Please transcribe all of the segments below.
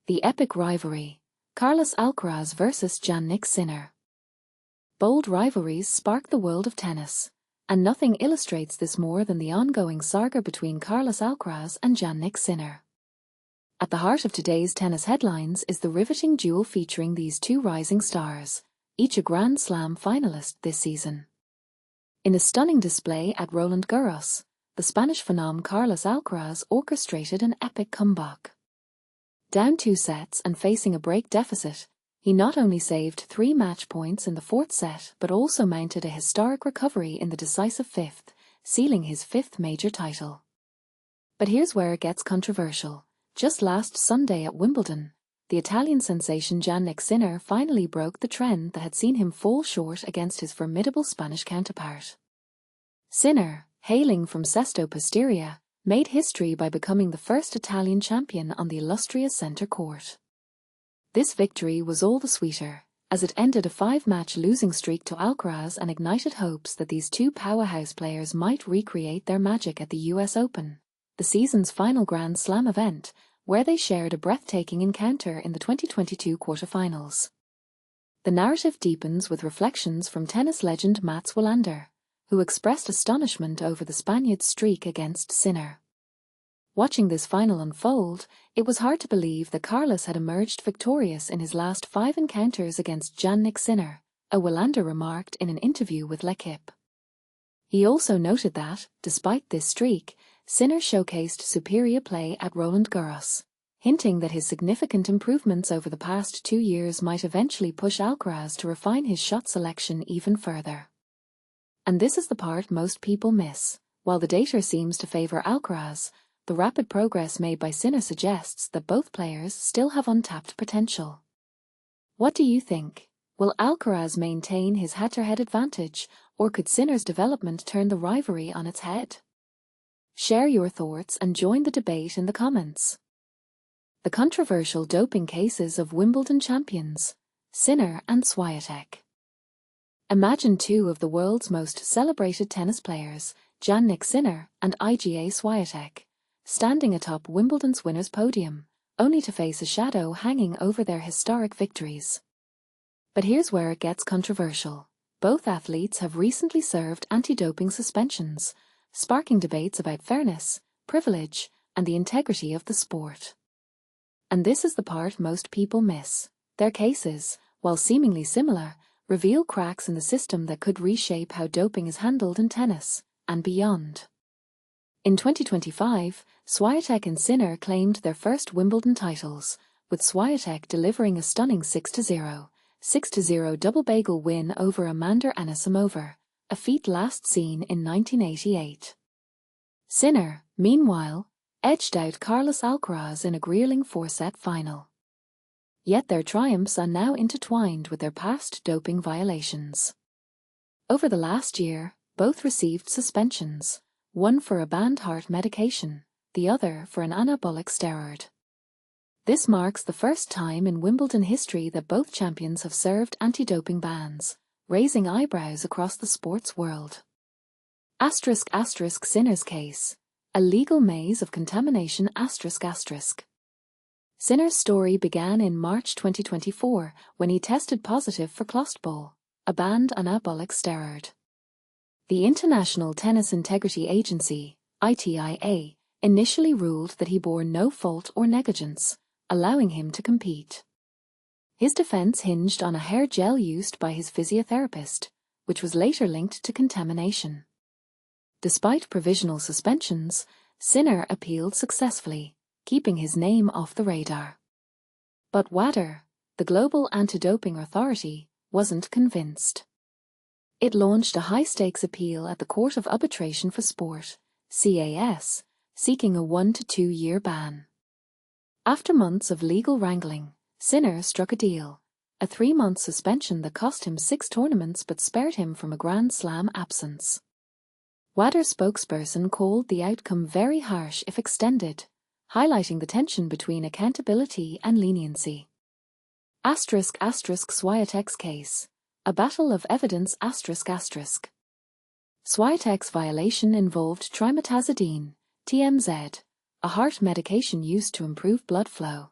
The epic rivalry, Carlos Alcaraz vs Jannik Sinner. Bold rivalries spark the world of tennis, and nothing illustrates this more than the ongoing saga between Carlos Alcaraz and Jannik Sinner. At the heart of today's tennis headlines is the riveting duel featuring these two rising stars, each a Grand Slam finalist this season. In a stunning display at Roland Garros, the Spanish phenom Carlos Alcaraz orchestrated an epic comeback. Down 2 sets and facing a break deficit, he not only saved 3 match points in the 4th set but also mounted a historic recovery in the decisive 5th, sealing his 5th major title. But here's where it gets controversial. Just last Sunday at Wimbledon, the Italian sensation Jannik Sinner finally broke the trend that had seen him fall short against his formidable Spanish counterpart. Sinner, hailing from Sesto Pistoia, made history by becoming the first Italian champion on the illustrious centre court. This victory was all the sweeter, as it ended a 5-match losing streak to Alcaraz and ignited hopes that these two powerhouse players might recreate their magic at the US Open, the season's final Grand Slam event, where they shared a breathtaking encounter in the 2022 quarterfinals. The narrative deepens with reflections from tennis legend Mats Wilander, who expressed astonishment over the Spaniard's streak against Sinner. Watching this final unfold, it was hard to believe that Carlos had emerged victorious in his last 5 encounters against Jannik Sinner, a Wilander remarked in an interview with L'Equipe. He also noted that, despite this streak, Sinner showcased superior play at Roland Garros, hinting that his significant improvements over the past 2 years might eventually push Alcaraz to refine his shot selection even further. And this is the part most people miss. While the data seems to favor Alcaraz, the rapid progress made by Sinner suggests that both players still have untapped potential. What do you think? Will Alcaraz maintain his head-to-head advantage, or could Sinner's development turn the rivalry on its head? Share your thoughts and join the debate in the comments. The controversial doping cases of Wimbledon champions, Sinner and Świątek. Imagine 2 of the world's most celebrated tennis players, Jannik Sinner and Iga Świątek, standing atop Wimbledon's winners' podium, only to face a shadow hanging over their historic victories. But here's where it gets controversial. Both athletes have recently served anti-doping suspensions, sparking debates about fairness, privilege, and the integrity of the sport. And this is the part most people miss. Their cases, while seemingly similar, reveal cracks in the system that could reshape how doping is handled in tennis, and beyond. In 2025, Świątek and Sinner claimed their first Wimbledon titles, with Świątek delivering a stunning 6-0, 6-0 double bagel win over Amanda Anisimova, a feat last seen in 1988. Sinner, meanwhile, edged out Carlos Alcaraz in a grueling 4-set final. Yet their triumphs are now intertwined with their past doping violations. Over the last year, both received suspensions, one for a banned heart medication, the other for an anabolic steroid. This marks the first time in Wimbledon history that both champions have served anti-doping bans, raising eyebrows across the sports world. *** Sinner's case, a legal maze of contamination ***. Sinner's story began in March 2024 when he tested positive for clostebol, a banned anabolic steroid. The International Tennis Integrity Agency, ITIA, initially ruled that he bore no fault or negligence, allowing him to compete. His defense hinged on a hair gel used by his physiotherapist, which was later linked to contamination. Despite provisional suspensions, Sinner appealed successfully, keeping his name off the radar. But WADA, the global anti-doping authority, wasn't convinced. It launched a high-stakes appeal at the Court of Arbitration for Sport, CAS, seeking a 1 to 2 year ban. After months of legal wrangling, Sinner struck a deal, a 3-month suspension that cost him 6 tournaments but spared him from a Grand Slam absence. WADA spokesperson called the outcome very harsh if extended, highlighting the tension between accountability and leniency. *** Świątek's case, a battle of evidence ***. Świątek's violation involved trimetazidine, TMZ, a heart medication used to improve blood flow.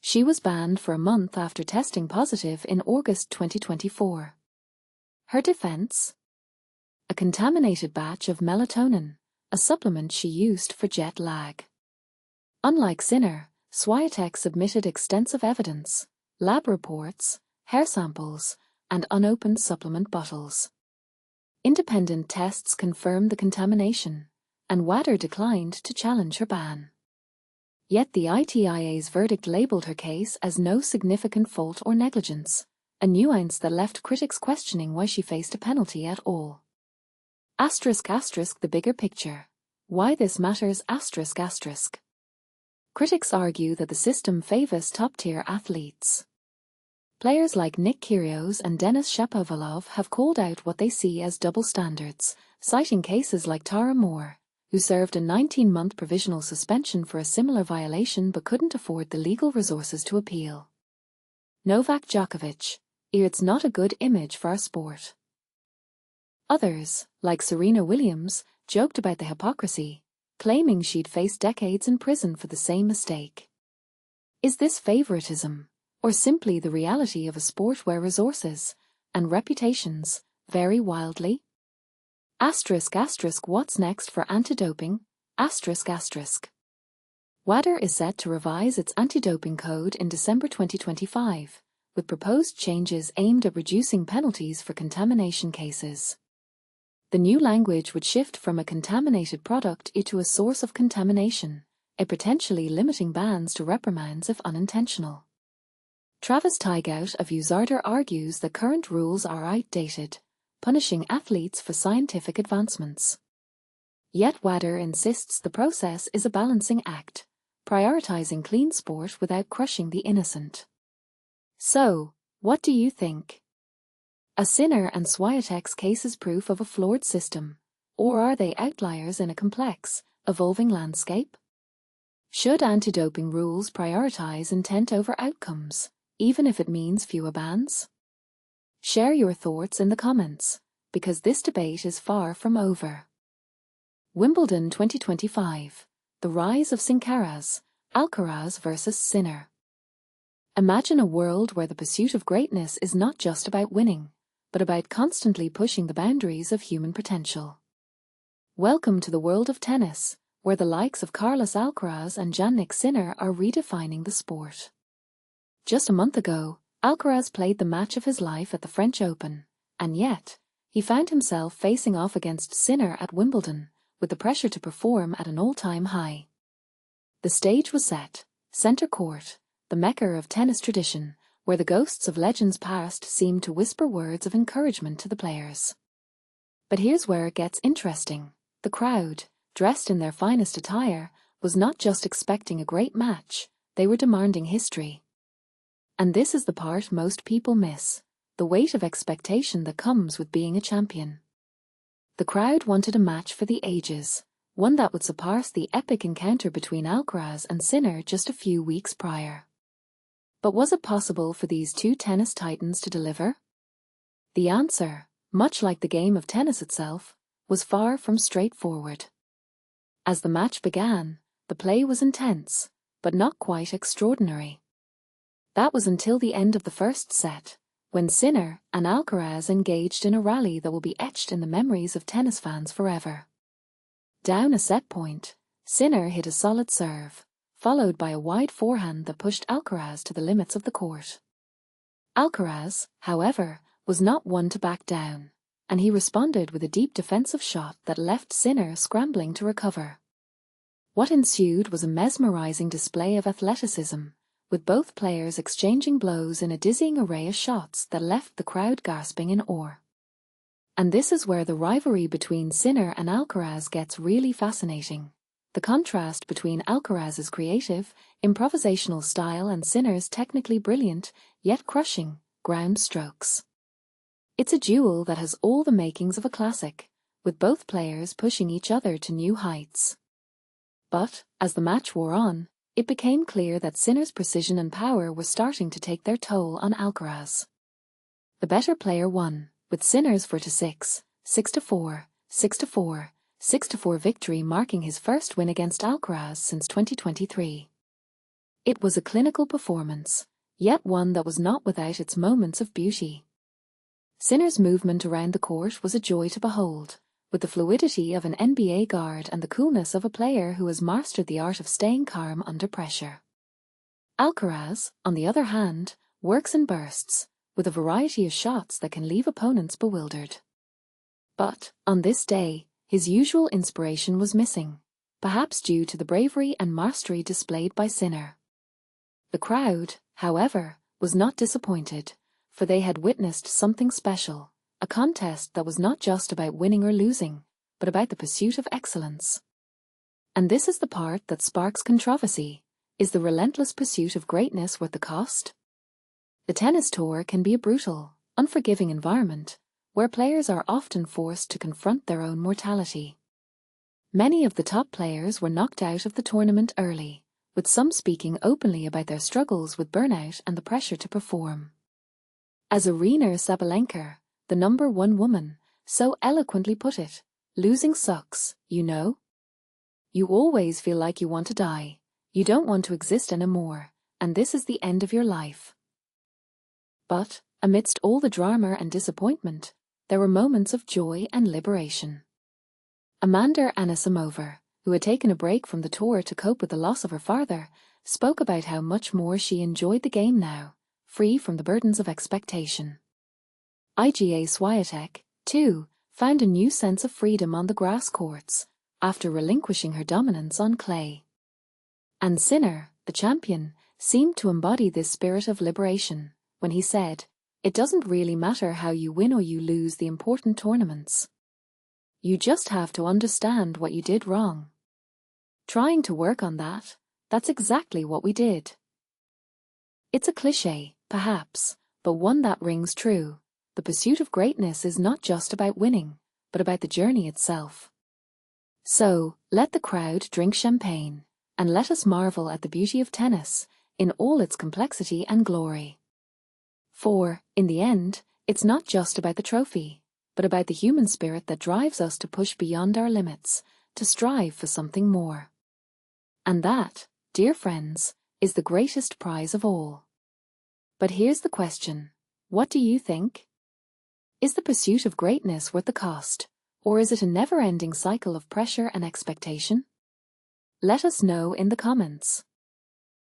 She was banned for a month after testing positive in August 2024. Her defense? A contaminated batch of melatonin, a supplement she used for jet lag. Unlike Sinner, Świątek submitted extensive evidence, lab reports, hair samples, and unopened supplement bottles. Independent tests confirmed the contamination, and Wilander declined to challenge her ban. Yet the ITIA's verdict labelled her case as no significant fault or negligence, a nuance that left critics questioning why she faced a penalty at all. The bigger picture. Why this matters. Critics argue that the system favours top-tier athletes. Players like Nick Kyrgios and Denis Shapovalov have called out what they see as double standards, citing cases like Tara Moore, who served a 19-month provisional suspension for a similar violation but couldn't afford the legal resources to appeal. Novak Djokovic, it's not a good image for our sport. Others, like Serena Williams, joked about the hypocrisy, claiming she'd face decades in prison for the same mistake. Is this favoritism, or simply the reality of a sport where resources and reputations vary wildly? What's next for anti-doping? Wilander is set to revise its anti-doping code in December 2025, with proposed changes aimed at reducing penalties for contamination cases. The new language would shift from a contaminated product to a source of contamination, potentially limiting bans to reprimands if unintentional. Travis Teigout of USARDA argues that current rules are outdated, punishing athletes for scientific advancements. Yet Wilander insists the process is a balancing act, prioritizing clean sport without crushing the innocent. So, what do you think? Are Sinner and Świątek's cases proof of a flawed system, or are they outliers in a complex, evolving landscape? Should anti-doping rules prioritize intent over outcomes, even if it means fewer bans? Share your thoughts in the comments, because this debate is far from over. Wimbledon 2025. The rise of Sincaraz, Alcaraz versus Sinner. Imagine a world where the pursuit of greatness is not just about winning, but about constantly pushing the boundaries of human potential. Welcome to the world of tennis, where the likes of Carlos Alcaraz and Jannik Sinner are redefining the sport. Just a month ago, Alcaraz played the match of his life at the French Open, and yet, he found himself facing off against Sinner at Wimbledon, with the pressure to perform at an all-time high. The stage was set, centre court, the mecca of tennis tradition, where the ghosts of legends past seemed to whisper words of encouragement to the players. But here's where it gets interesting. The crowd, dressed in their finest attire, was not just expecting a great match, they were demanding history. And this is the part most people miss, the weight of expectation that comes with being a champion. The crowd wanted a match for the ages, one that would surpass the epic encounter between Alcaraz and Sinner just a few weeks prior. But was it possible for these two tennis titans to deliver? The answer, much like the game of tennis itself, was far from straightforward. As the match began, the play was intense, but not quite extraordinary. That was until the end of the first set, when Sinner and Alcaraz engaged in a rally that will be etched in the memories of tennis fans forever. Down a set point, Sinner hit a solid serve, followed by a wide forehand that pushed Alcaraz to the limits of the court. Alcaraz, however, was not one to back down, and he responded with a deep defensive shot that left Sinner scrambling to recover. What ensued was a mesmerizing display of athleticism, with both players exchanging blows in a dizzying array of shots that left the crowd gasping in awe. And this is where the rivalry between Sinner and Alcaraz gets really fascinating. The contrast between Alcaraz's creative, improvisational style and Sinner's technically brilliant, yet crushing, ground strokes. It's a duel that has all the makings of a classic, with both players pushing each other to new heights. But, as the match wore on, it became clear that Sinner's precision and power were starting to take their toll on Alcaraz. The better player won, with Sinner's 4-6, 6-4, 6-4, 6-4 victory marking his first win against Alcaraz since 2023. It was a clinical performance, yet one that was not without its moments of beauty. Sinner's movement around the court was a joy to behold, with the fluidity of an NBA guard and the coolness of a player who has mastered the art of staying calm under pressure. Alcaraz, on the other hand, works in bursts, with a variety of shots that can leave opponents bewildered. But, on this day, his usual inspiration was missing, perhaps due to the bravery and mastery displayed by Sinner. The crowd, however, was not disappointed, for they had witnessed something special, a contest that was not just about winning or losing, but about the pursuit of excellence. And this is the part that sparks controversy. Is the relentless pursuit of greatness worth the cost? The tennis tour can be a brutal, unforgiving environment, where players are often forced to confront their own mortality. Many of the top players were knocked out of the tournament early, with some speaking openly about their struggles with burnout and the pressure to perform. As Aryna Sabalenka, the #1 woman, so eloquently put it, losing sucks, you know? You always feel like you want to die, you don't want to exist anymore, and this is the end of your life. But, amidst all the drama and disappointment, there were moments of joy and liberation. Amanda Anisimova, who had taken a break from the tour to cope with the loss of her father, spoke about how much more she enjoyed the game now, free from the burdens of expectation. Iga Świątek, too, found a new sense of freedom on the grass courts, after relinquishing her dominance on clay. And Sinner, the champion, seemed to embody this spirit of liberation, when he said, "It doesn't really matter how you win or you lose the important tournaments. You just have to understand what you did wrong. Trying to work on that, that's exactly what we did." It's a cliché, perhaps, but one that rings true. The pursuit of greatness is not just about winning, but about the journey itself. So, let the crowd drink champagne, and let us marvel at the beauty of tennis, in all its complexity and glory. For, in the end, it's not just about the trophy, but about the human spirit that drives us to push beyond our limits, to strive for something more. And that, dear friends, is the greatest prize of all. But here's the question: what do you think? Is the pursuit of greatness worth the cost, or is it a never-ending cycle of pressure and expectation? Let us know in the comments.